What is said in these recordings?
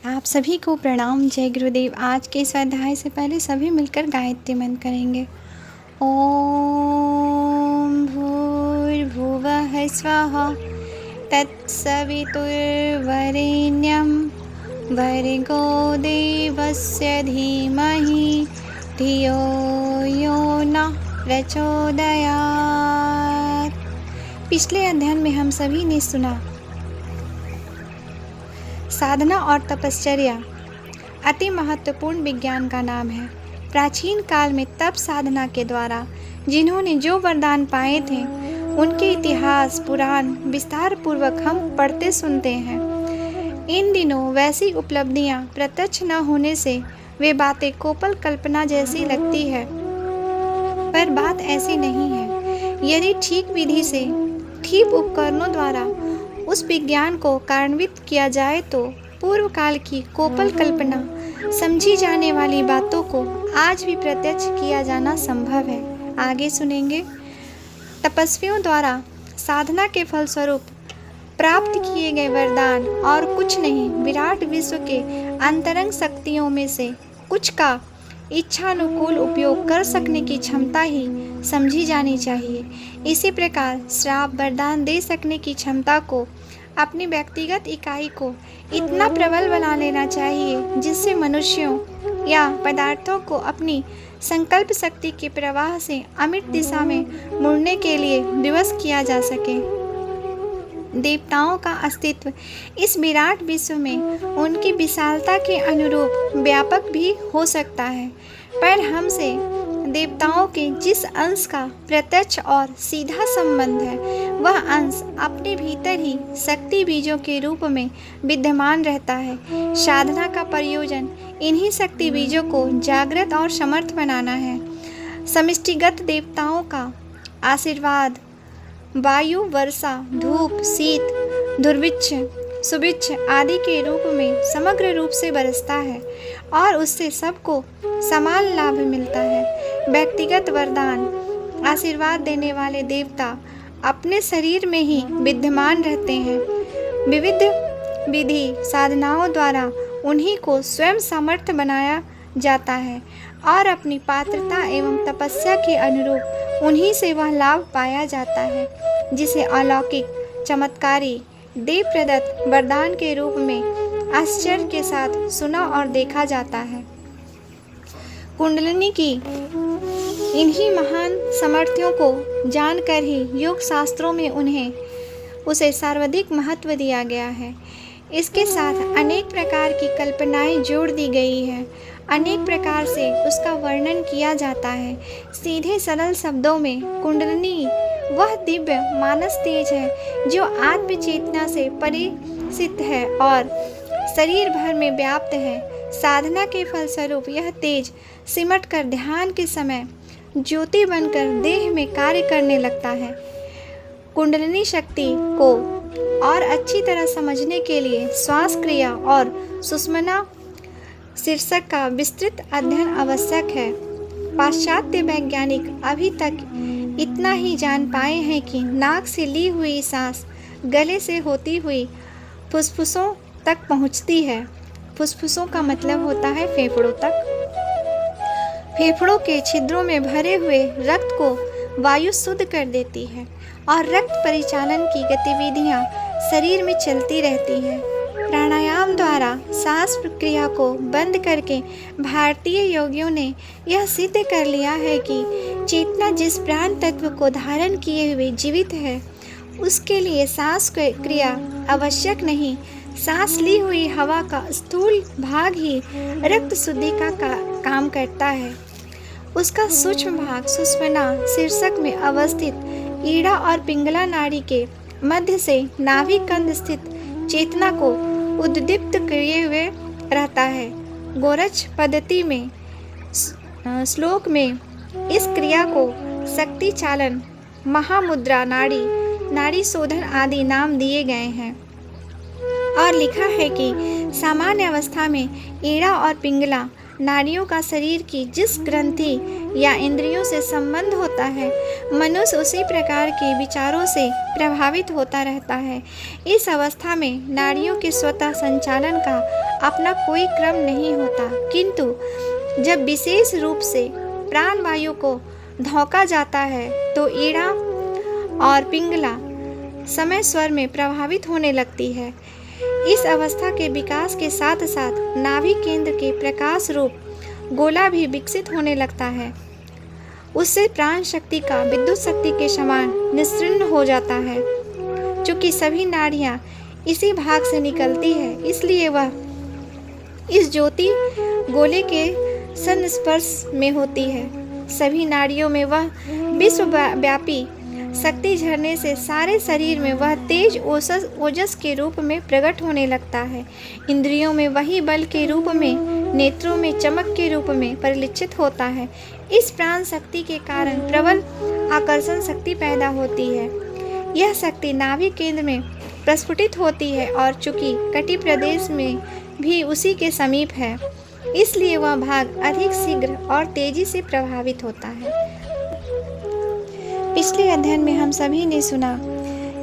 आप सभी को प्रणाम। जय गुरुदेव। आज के इस अध्याय से पहले सभी मिलकर गायत्री मंत्र करेंगे। ओम भूर्भुवः स्वः तत्सवितुर्वरेण्यं भर्गो देवस्य धीमहि धियो यो नः प्रचोदयात्। पिछले अध्ययन में हम सभी ने सुना साधना और तपश्चर्या अति महत्वपूर्ण विज्ञान का नाम है। प्राचीन काल में तप साधना के द्वारा जिन्होंने जो वरदान पाए थे उनके इतिहास पुराण विस्तार पूर्वक हम पढ़ते सुनते हैं। इन दिनों वैसी उपलब्धियां प्रत्यक्ष न होने से वे बातें कोपल कल्पना जैसी लगती है, पर बात ऐसी नहीं है। यदि ठीक विधि से ठीक उपकरणों द्वारा उस विज्ञान को कार्यान्वित किया जाए तो पूर्व काल की कोपल कल्पना समझी जाने वाली बातों को आज भी प्रत्यक्ष किया जाना संभव है। आगे सुनेंगे। तपस्वियों द्वारा साधना के फलस्वरूप प्राप्त किए गए वरदान और कुछ नहीं, विराट विश्व के अंतरंग शक्तियों में से कुछ का इच्छानुकूल उपयोग कर सकने की क्षमता ही समझी जानी चाहिए। इसी प्रकार श्राप वरदान दे सकने की क्षमता को अपनी व्यक्तिगत इकाई को इतना प्रबल बना लेना चाहिए जिससे मनुष्यों या पदार्थों को अपनी संकल्प शक्ति के प्रवाह से अमिट दिशा में मुड़ने के लिए विवश किया जा सके। देवताओं का अस्तित्व इस विराट विश्व में उनकी विशालता के अनुरूप व्यापक भी हो सकता है, पर हमसे देवताओं के जिस अंश का प्रत्यक्ष और सीधा संबंध है वह अंश अपने भीतर ही शक्ति बीजों के रूप में विद्यमान रहता है। साधना का प्रयोजन इन्हीं शक्ति बीजों को जागृत और समर्थ बनाना है। समष्टिगत देवताओं का आशीर्वाद वायु, वर्षा, धूप, शीत, दुर्भिक्ष, सुभिक्ष आदि के रूप में समग्र रूप से बरसता है और उससे सबको समान लाभ मिलता है। व्यक्तिगत वरदान आशीर्वाद देने वाले देवता अपने शरीर में ही विद्यमान रहते हैं। विविध विधि साधनाओं द्वारा उन्हीं को स्वयं समर्थ बनाया जाता है और अपनी पात्रता एवं तपस्या के अनुरूप उन्हीं से वह लाभ पाया जाता है जिसे अलौकिक चमत्कारी देव प्रदत्त वरदान के रूप में आश्चर्य के साथ सुना और देखा जाता है। कुंडलिनी की इन्हीं महान सामर्थ्यों को जानकर ही योग शास्त्रों में उसे सर्वाधिक महत्व दिया गया है। इसके साथ अनेक प्रकार की कल्पनाएं जोड़ दी गई है। अनेक प्रकार से उसका वर्णन किया जाता है। सीधे सरल शब्दों में कुंडलिनी वह दिव्य मानस तेज है जो आत्म चेतना से परिचित है और शरीर भर में व्याप्त है। साधना के फलस्वरूप यह तेज सिमट कर ध्यान के समय ज्योति बनकर देह में कार्य करने लगता है। कुंडलिनी शक्ति को और अच्छी तरह समझने के लिए श्वास क्रिया और सुषुम्ना शीर्षक का विस्तृत अध्ययन आवश्यक है। पाश्चात्य वैज्ञानिक अभी तक इतना ही जान पाए हैं कि नाक से ली हुई सांस गले से होती हुई फुसफुसों तक पहुंचती है। फुसफुसों का मतलब होता है फेफड़ों तक। फेफड़ों के छिद्रों में भरे हुए रक्त को वायु शुद्ध कर देती है और रक्त परिचालन की गतिविधियां शरीर में चलती रहती हैं। प्राणायाम द्वारा सांस प्रक्रिया को बंद करके भारतीय योगियों ने यह सिद्ध कर लिया है कि चेतना जिस प्राण तत्व को धारण किए हुए जीवित है उसके लिए सांस क्रिया आवश्यक नहीं। सांस ली हुई हवा का स्थूल भाग ही रक्त शुद्धि का काम करता है। उसका सूक्ष्म भाग सुषुम्ना शीर्षक में अवस्थित ईड़ा और पिंगला नाड़ी के मध्य से नाभि कंद स्थित चेतना को उद्दीप्त किए हुए रहता है। गोरच पद्धति में श्लोक में इस क्रिया को शक्ति चालन, महामुद्रा, नाड़ी शोधन आदि नाम दिए गए हैं और लिखा है कि सामान्य अवस्था में ईड़ा और पिंगला नारियों का शरीर की जिस ग्रंथि या इंद्रियों से संबंध होता है, मनुष्य उसी प्रकार के विचारों से प्रभावित होता रहता है। इस अवस्था में नारियों के स्वतः संचालन का अपना कोई क्रम नहीं होता, किंतु जब विशेष रूप से प्राणवायु को धोंका जाता है तो ईड़ा और पिंगला समय स्वर में प्रभावित होने लगती है। इस अवस्था के विकास के साथ साथ नाभि केंद्र के प्रकाश रूप गोला भी विकसित होने लगता है। उससे प्राण शक्ति का विद्युत शक्ति के समान निस्सृण हो जाता है। चूँकि सभी नाड़ियाँ इसी भाग से निकलती है, इसलिए वह इस ज्योति गोले के संस्पर्श में होती है। सभी नाड़ियों में वह विश्वव्यापी शक्ति झरने से सारे शरीर में वह तेज ओजस के रूप में प्रकट होने लगता है। इंद्रियों में वही बल के रूप में, नेत्रों में चमक के रूप में परिलक्षित होता है। इस प्राण शक्ति के कारण प्रबल आकर्षण शक्ति पैदा होती है। यह शक्ति नाभि केंद्र में प्रस्फुटित होती है और चूंकि कटी प्रदेश में भी उसी के समीप है, इसलिए वह भाग अधिक शीघ्र और तेजी से प्रभावित होता है। पिछले अध्ययन में हम सभी ने सुना,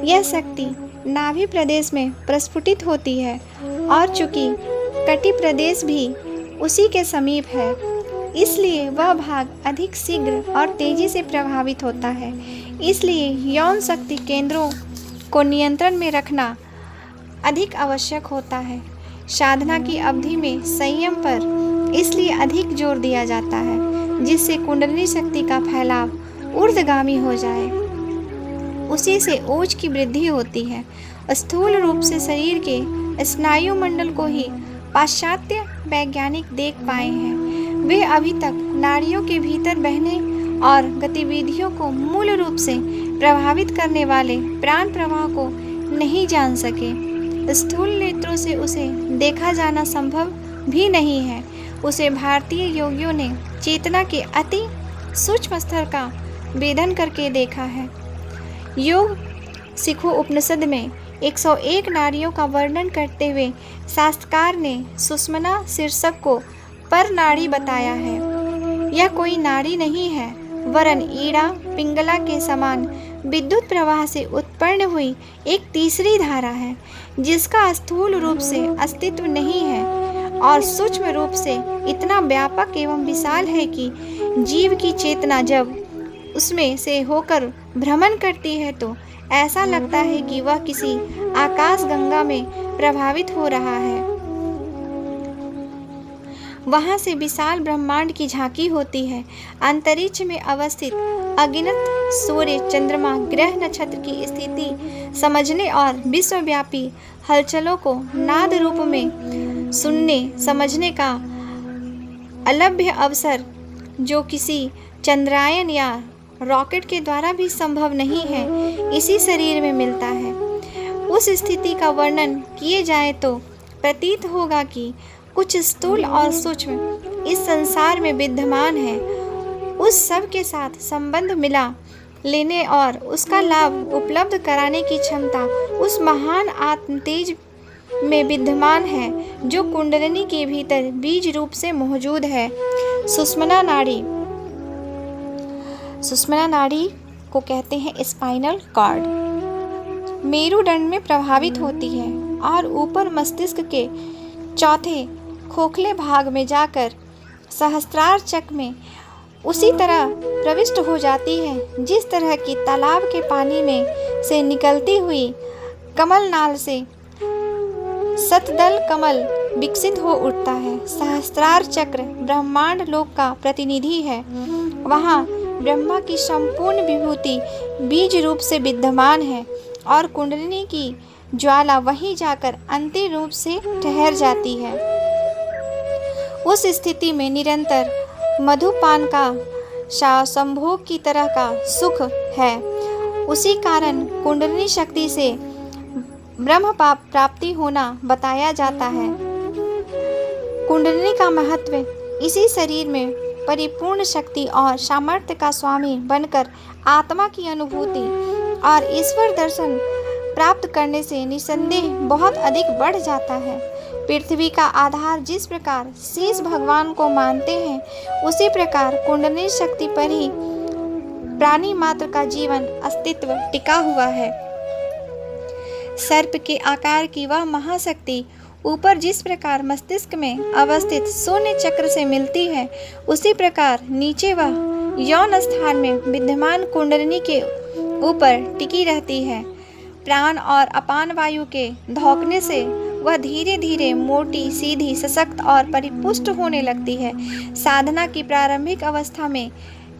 यह शक्ति नाभि प्रदेश में प्रस्फुटित होती है और चूंकि कटी प्रदेश भी उसी के समीप है, इसलिए वह भाग अधिक शीघ्र और तेजी से प्रभावित होता है। इसलिए यौन शक्ति केंद्रों को नियंत्रण में रखना अधिक आवश्यक होता है। साधना की अवधि में संयम पर इसलिए अधिक जोर दिया जाता है, जिससे कुंडलिनी शक्ति का फैलाव ऊर्ध्वगामी हो जाए। उसी से ओज की वृद्धि होती है। स्थूल रूप से शरीर के स्नायु मंडल को ही पाश्चात्य वैज्ञानिक देख पाए हैं। वे अभी तक नाड़ियों के भीतर बहने और गतिविधियों को मूल रूप से प्रभावित करने वाले प्राण प्रवाह को नहीं जान सके। स्थूल नेत्रों से उसे देखा जाना संभव भी नहीं है। उसे भारतीय योगियों ने चेतना के अति सूक्ष्म स्तर का वेदन करके देखा है। योग सिखो उपनिषद में 101 नाड़ियों का वर्णन करते हुए शास्त्रकार ने सुषुम्ना शीर्षक को पर नाड़ी बताया है। यह कोई नाड़ी नहीं है, वरन ईड़ा पिंगला के समान विद्युत प्रवाह से उत्पन्न हुई एक तीसरी धारा है, जिसका स्थूल रूप से अस्तित्व नहीं है और सूक्ष्म रूप से इतना व्यापक एवं विशाल है कि जीव की चेतना जब उसमें से होकर भ्रमण करती है तो ऐसा लगता है कि वह किसी आकाश गंगा में प्रभावित हो रहा है। वहाँ से विशाल ब्रह्मांड की झांकी होती है। अंतरिक्ष में अवस्थित अगिनत सूर्य, चंद्रमा, ग्रह, नक्षत्र की स्थिति समझने और विश्वव्यापी हलचलों को नाद रूप में सुनने समझने का अलभ्य अवसर, जो किसी चंद्रायन या रॉकेट के द्वारा भी संभव नहीं है, इसी शरीर में मिलता है। उस स्थिति का वर्णन किए जाए तो प्रतीत होगा कि कुछ स्थूल और सूक्ष्म इस संसार में विद्यमान है। उस सब के साथ संबंध मिला लेने और उसका लाभ उपलब्ध कराने की क्षमता उस महान आत्म तेज में विद्यमान है, जो कुंडलिनी के भीतर बीज रूप से मौजूद है। सुषुम्ना नाड़ी, सुषुम्ना नाड़ी को कहते हैं स्पाइनल कॉर्ड। मेरुदंड में प्रभावित होती है और ऊपर मस्तिष्क के चौथे खोखले भाग में जाकर सहस्त्रार चक्र में उसी तरह प्रविष्ट हो जाती है, जिस तरह की तालाब के पानी में से निकलती हुई कमल नाल से शतदल कमल विकसित हो उठता है। सहस्त्रार चक्र ब्रह्मांड लोक का प्रतिनिधि है। वहाँ ब्रह्मा की संपूर्ण विभूति बीज रूप से विद्यमान है और कुंडलिनी की ज्वाला वहीं जाकर अंतिम रूप से ठहर जाती है। उस स्थिति में निरंतर मधुपान का संभोग की तरह का सुख है। उसी कारण कुंडलिनी शक्ति से ब्रह्म प्राप्ति होना बताया जाता है। कुंडलिनी का महत्व इसी शरीर में परिपूर्ण शक्ति और सामर्थ्य का स्वामी बनकर आत्मा की अनुभूति और ईश्वर दर्शन प्राप्त करने से निसंदेह बहुत अधिक बढ़ जाता है। पृथ्वी का आधार जिस प्रकार शीश भगवान को मानते हैं, उसी प्रकार कुंडलिनी शक्ति पर ही प्राणी मात्र का जीवन अस्तित्व टिका हुआ है। सर्प के आकार की वह महाशक्ति ऊपर जिस प्रकार मस्तिष्क में अवस्थित शून्य चक्र से मिलती है, उसी प्रकार नीचे वह यौन स्थान में विद्यमान कुंडलिनी के ऊपर टिकी रहती है। प्राण और अपान वायु के धौंकने से वह धीरे धीरे मोटी, सीधी, सशक्त और परिपुष्ट होने लगती है। साधना की प्रारंभिक अवस्था में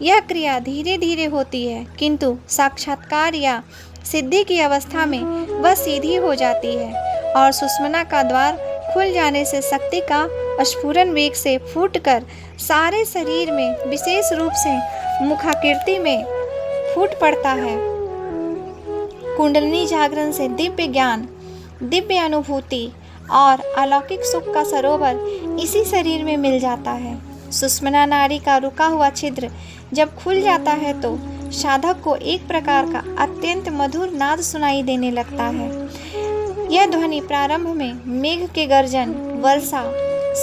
यह क्रिया धीरे धीरे होती है, किंतु साक्षात्कार या सिद्धि की अवस्था में वह सीधी हो जाती है और सुषुम्ना का द्वार खुल जाने से शक्ति का स्फुरन वेग से फूटकर सारे शरीर में, विशेष रूप से मुखाकृति में फूट पड़ता है। कुंडलिनी जागरण से दिव्य ज्ञान, दिव्य अनुभूति और अलौकिक सुख का सरोवर इसी शरीर में मिल जाता है। सुषुम्ना नाड़ी का रुका हुआ छिद्र जब खुल जाता है तो साधक को एक प्रकार का अत्यंत मधुर नाद सुनाई देने लगता है। यह ध्वनि प्रारंभ में मेघ के गर्जन, वर्षा,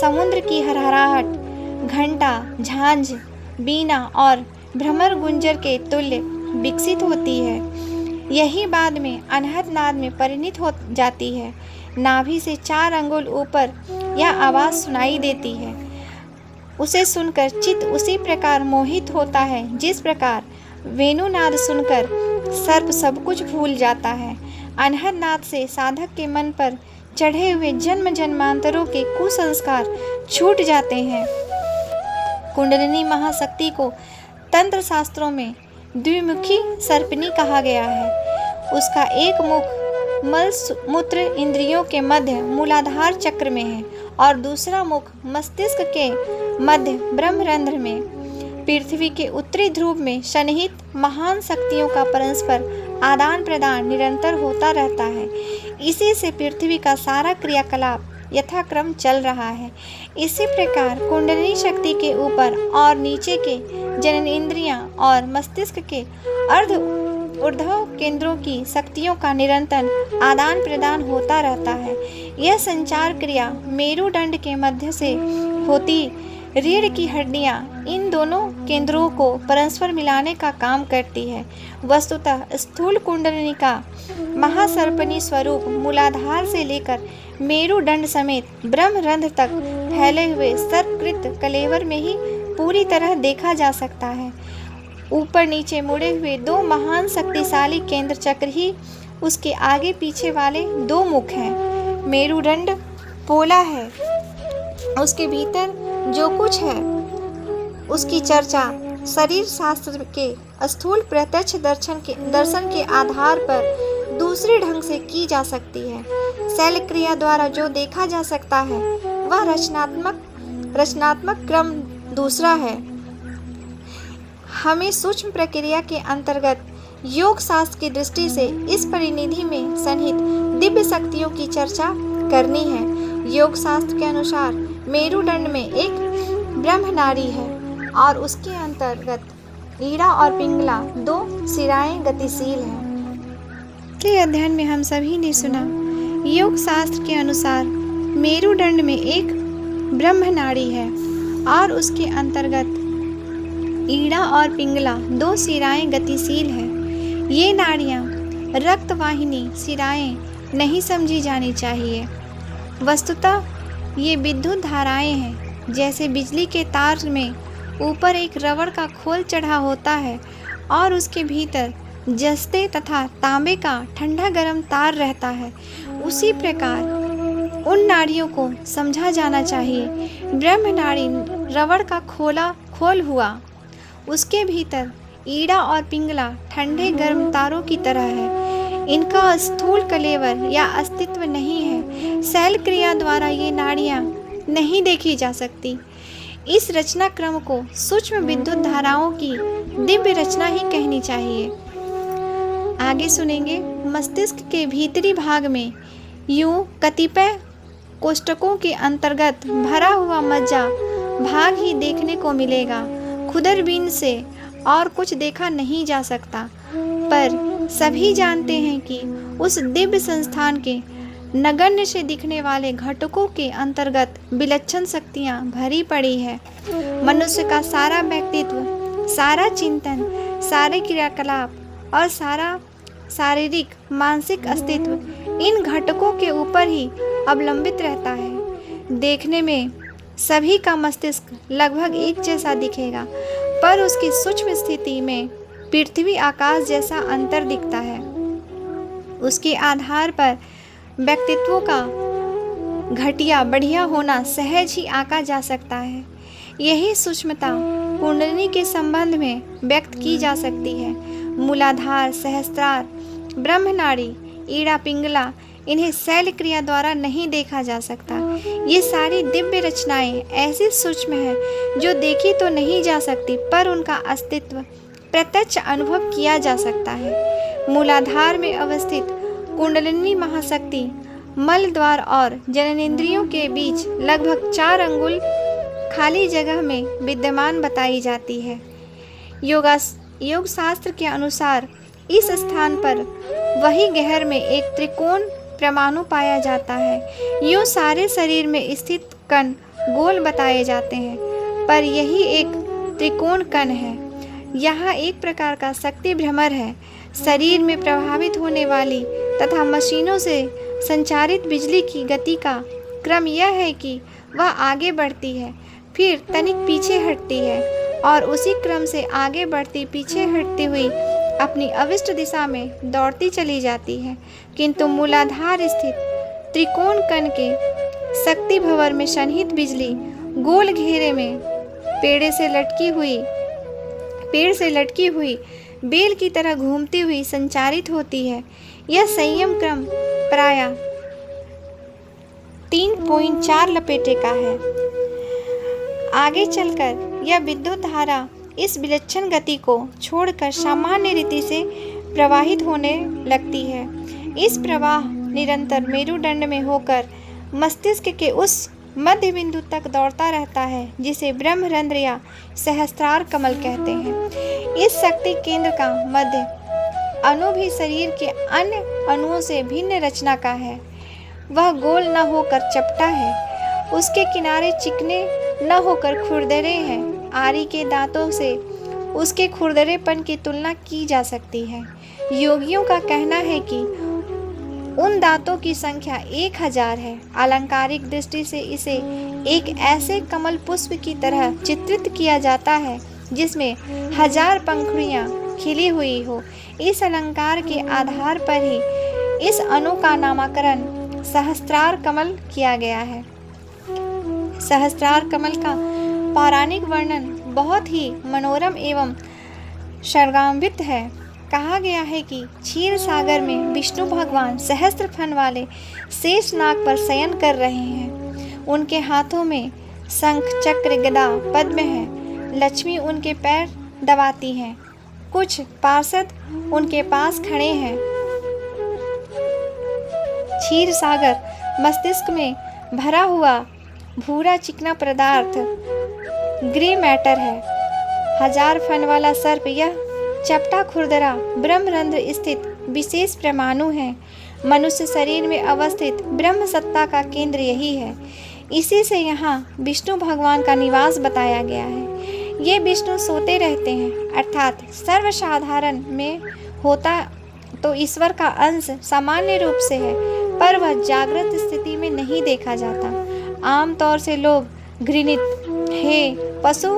समुद्र की हरहराहट, घंटा, झांझ, बीना और भ्रमर गुंजर के तुल्य विकसित होती है। यही बाद में अनहद नाद में परिणत हो जाती है। नाभि से 4 अंगुल ऊपर यह आवाज़ सुनाई देती है। उसे सुनकर चित्त उसी प्रकार मोहित होता है जिस प्रकार वेणुनाद सुनकर सर्प सब कुछ भूल जाता है। अनहद नाद से साधक के मन पर चढ़े हुए जन्म जन्मांतरों के कुसंस्कार छूट जाते हैं। कुंडलिनी महाशक्ति को तंत्र शास्त्रों में द्विमुखी सर्पिनी कहा गया है। उसका एक मुख मल मूत्र इंद्रियों के मध्य मूलाधार चक्र में है और दूसरा मुख मस्तिष्क के मध्य ब्रह्मरंध्र में। पृथ्वी के उत्तरी ध्रुव में सन्निहित महान शक्तियों का परस्पर आदान प्रदान निरंतर होता रहता है। इसी से पृथ्वी का सारा क्रियाकलाप यथाक्रम चल रहा है। इसी प्रकार कुंडलिनी शक्ति के ऊपर और नीचे के जननेंद्रियां और मस्तिष्क के अर्ध ऊर्ध्व केंद्रों की शक्तियों का निरंतर आदान प्रदान होता रहता है। यह संचार क्रिया मेरुदंड के मध्य से होती रीढ़ की हड्डियां इन दोनों केंद्रों को परस्पर मिलाने का काम करती है। वस्तुतः स्थूल कुंडलिनी का महासर्पणी स्वरूप मूलाधार से लेकर मेरुदंड समेत ब्रह्मरंध्र तक फैले हुए सर्पकृत कलेवर में ही पूरी तरह देखा जा सकता है। ऊपर नीचे मुड़े हुए 2 महान शक्तिशाली केंद्र चक्र ही उसके आगे पीछे वाले 2 मुख हैं। मेरुदंड पोला है, उसके भीतर जो कुछ है उसकी चर्चा शरीर शास्त्र के स्थूल प्रत्यक्ष दर्शन के आधार पर दूसरे ढंग से की जा सकती है। शैल क्रिया द्वारा जो देखा जा सकता है वह रचनात्मक क्रम दूसरा है। हमें सूक्ष्म प्रक्रिया के अंतर्गत योग शास्त्र की दृष्टि से इस परिनिधि में सन्निहित दिव्य शक्तियों की चर्चा करनी है। योग शास्त्र के अनुसार मेरुदंड में एक ब्रह्म नाड़ी है और उसके अंतर्गत ईड़ा और पिंगला 2 शिराएं गतिशील हैं। पिछले अध्ययन में हम सभी ने सुना योग शास्त्र के अनुसार मेरुदंड में एक ब्रह्म नाड़ी है और उसके अंतर्गत ईड़ा और पिंगला 2 शिराएं गतिशील है। ये नाड़ियाँ रक्तवाहिनी शिराएं नहीं समझी जानी चाहिए। वस्तुतः ये विद्युत धाराएं हैं। जैसे बिजली के तार में ऊपर एक रबड़ का खोल चढ़ा होता है और उसके भीतर जस्ते तथा तांबे का ठंडा गर्म तार रहता है, उसी प्रकार उन नाड़ियों को समझा जाना चाहिए। ब्रह्म नाड़ी रबड़ का खोल हुआ, उसके भीतर ईड़ा और पिंगला ठंडे गर्म तारों की तरह है। इनका स्थूल कलेवर या अस्तित्व नहीं है। शैल क्रिया द्वारा ये नाड़ियाँ नहीं देखी जा सकती। इस रचना क्रम को सूक्ष्म विद्युत धाराओं की दिव्य रचना ही कहनी चाहिए। आगे सुनेंगे मस्तिष्क के भीतरी भाग में यूं कतिपय कोष्ठकों के अंतर्गत भरा हुआ मज्जा भाग ही देखने को मिलेगा। खुदरबीन से और कुछ देखा नहीं जा सकता, पर सभी जानते हैं कि उस दिव्य संस्थान के नगण्य से दिखने वाले घटकों के अंतर्गत विलक्षण शक्तियाँ भरी पड़ी है। मनुष्य का सारा व्यक्तित्व, सारा चिंतन, सारे क्रियाकलाप और सारा शारीरिक मानसिक अस्तित्व इन घटकों के ऊपर ही अवलंबित रहता है। देखने में सभी का मस्तिष्क लगभग एक जैसा दिखेगा, पर उसकी सूक्ष्म स्थिति में पृथ्वी आकाश जैसा अंतर दिखता है। उसके आधार पर व्यक्तित्वों का घटिया बढ़िया होना सहज ही आंका जा सकता है। यही सूक्ष्मता कुंडलिनी के संबंध में व्यक्त की जा सकती है। मूलाधार, सहस्त्रार, ब्रह्मनाड़ी, ईड़ा पिंगला, इन्हें शैल क्रिया द्वारा नहीं देखा जा सकता। ये सारी दिव्य रचनाएं ऐसी सूक्ष्म है जो देखी तो नहीं जा सकती, पर उनका अस्तित्व प्रत्यक्ष अनुभव किया जा सकता है। मूलाधार में अवस्थित कुंडलिनी महाशक्ति मल द्वार और जननेंद्रियों के बीच लगभग 4 अंगुल खाली जगह में विद्यमान बताई जाती है। योग शास्त्र के अनुसार इस स्थान पर वही गहर में एक त्रिकोण परमाणु पाया जाता है। यूँ सारे शरीर में स्थित कण गोल बताए जाते हैं, पर यही एक त्रिकोण कण है। यहाँ एक प्रकार का शक्ति भ्रमर है। शरीर में प्रभावित होने वाली तथा मशीनों से संचारित बिजली की गति का क्रम यह है कि वह आगे बढ़ती है, फिर तनिक पीछे हटती है और उसी क्रम से आगे बढ़ती पीछे हटती हुई अपनी अविष्ट दिशा में दौड़ती चली जाती है। किंतु मूलाधार स्थित त्रिकोण कण के शक्ति भंवर में सन्निहित बिजली गोल घेरे में पेड़ से लटकी हुई बेल की तरह घूमती हुई संचारित होती है। यह संयम क्रम प्रायः 3.4 लपेटे का है। आगे चलकर यह विद्युत धारा इस विलक्षण गति को छोड़कर सामान्य रीति से प्रवाहित होने लगती है। इस प्रवाह निरंतर मेरुदंड में होकर मस्तिष्क के उस मध्य बिंदु तक दौड़ता रहता है जिसे ब्रह्मरंध्र या सहस्त्रार कमल कहते हैं। इस शक्ति केंद्र का मध्य अणु भी शरीर के अन्य अणुओं से भिन्न रचना का है। वह गोल न होकर चपटा है, उसके किनारे चिकने न होकर खुरदरे हैं। आरी के दांतों से उसके खुरदरेपन की तुलना की जा सकती है। योगियों का कहना है कि उन दांतों की संख्या 1000 है। अलंकारिक दृष्टि से इसे एक ऐसे कमल पुष्प की तरह चित्रित किया जाता है जिसमें 1000 पंखुड़ियाँ खिली हुई हो। इस अलंकार के आधार पर ही इस अणु का नामकरण सहस्त्रार कमल किया गया है। सहस्त्रार कमल का पौराणिक वर्णन बहुत ही मनोरम एवं सर्गान्वित है। कहा गया है कि क्षीर सागर में विष्णु भगवान सहस्त्र फन वाले शेष नाग पर शयन कर रहे हैं। उनके हाथों में शंख, चक्र, गदा, पद्म है। लक्ष्मी उनके पैर दबाती हैं। कुछ पार्षद उनके पास खड़े हैं। क्षीर सागर मस्तिष्क में भरा हुआ भूरा चिकना पदार्थ ग्रे मैटर है। 1000 फन वाला सर्प यह चपटा खुरदरा ब्रह्मरंध्र स्थित विशेष परमाणु है। मनुष्य शरीर में अवस्थित ब्रह्म सत्ता का केंद्र यही है। इसी से यहाँ विष्णु भगवान का निवास बताया गया है। ये विष्णु सोते रहते हैं, अर्थात सर्वसाधारण में होता तो ईश्वर का अंश सामान्य रूप से है, पर वह जागृत स्थिति में नहीं देखा जाता। आमतौर से लोग घृणित हे पशु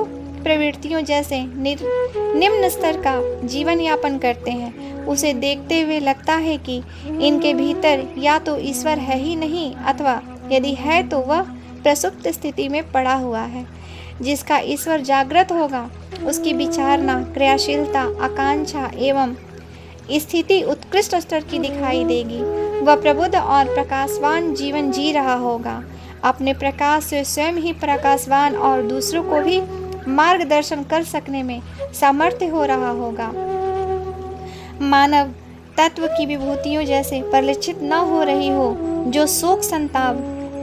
प्रवृत्तियों जैसे निम्न स्तर का जीवन यापन करते हैं। उसे देखते हुए लगता है कि इनके भीतर या तो ईश्वर है ही नहीं, अथवा यदि है तो वह प्रसुप्त स्थिति में पड़ा हुआ है। जिसका ईश्वर जागृत होगा उसकी विचारना, क्रियाशीलता, आकांक्षा एवं स्थिति उत्कृष्ट स्तर की दिखाई देगी। वह प्रबुद्ध और प्रकाशवान जीवन जी रहा होगा। अपने प्रकाश से स्वयं ही प्रकाशवान और दूसरों को भी मार्गदर्शन कर सकने में सामर्थ्य हो रहा होगा। मानव तत्व की विभूतियों जैसे परिलक्षित न हो रही हो, जो शोक, संताप,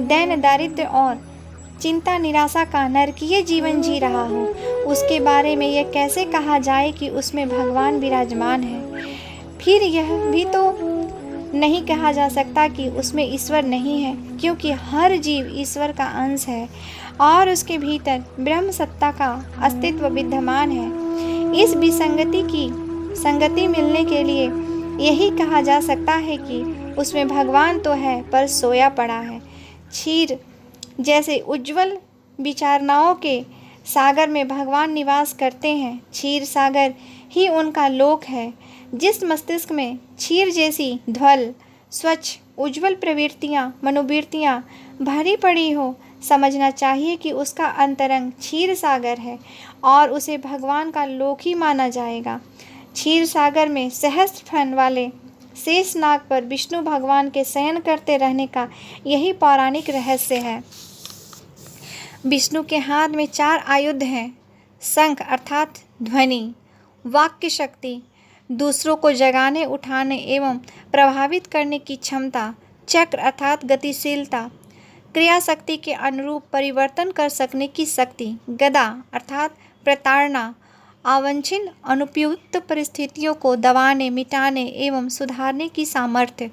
दैन, दारिद्र्य और चिंता, निराशा का नरकीय जीवन जी रहा हो, उसके बारे में यह कैसे कहा जाए कि उसमें भगवान विराजमान है। फिर यह भी तो नहीं कहा जा सकता कि उसमें ईश्वर नहीं है, क्योंकि हर जीव ईश्वर का अंश है और उसके भीतर ब्रह्म सत्ता का अस्तित्व विद्यमान है। इस विसंगति की संगति मिलने के लिए यही कहा जा सकता है कि उसमें भगवान तो है पर सोया पड़ा है। क्षीर जैसे उज्जवल विचारणाओं के सागर में भगवान निवास करते हैं। क्षीर सागर ही उनका लोक है। जिस मस्तिष्क में क्षीर जैसी ध्वल स्वच्छ उज्जवल प्रवृत्तियाँ मनोवृत्तियाँ भरी पड़ी हो, समझना चाहिए कि उसका अंतरंग क्षीर सागर है और उसे भगवान का लोक ही माना जाएगा। क्षीर सागर में सहस्त्र फन वाले शेष नाग पर विष्णु भगवान के शयन करते रहने का यही पौराणिक रहस्य है। विष्णु के हाथ में 4 आयुध हैं। शंख अर्थात ध्वनि, वाक्य शक्ति, दूसरों को जगाने उठाने एवं प्रभावित करने की क्षमता, चक्र अर्थात गतिशीलता, क्रिया शक्ति के अनुरूप परिवर्तन कर सकने की शक्ति, गदा अर्थात प्रताड़ना, अवांछित अनुपयुक्त परिस्थितियों को दबाने मिटाने एवं सुधारने की सामर्थ्य,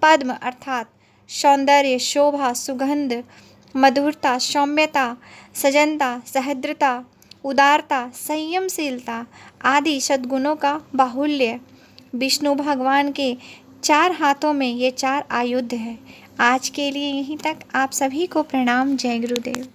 पद्म अर्थात सौंदर्य, शोभा, सुगंध, मधुरता, सौम्यता, सजनता, सहृदयता, उदारता, संयमशीलता आदि सद्गुणों का बाहुल्य। विष्णु भगवान के 4 हाथों में ये 4 आयुध हैं। आज के लिए यहीं तक। आप सभी को प्रणाम। जय गुरुदेव।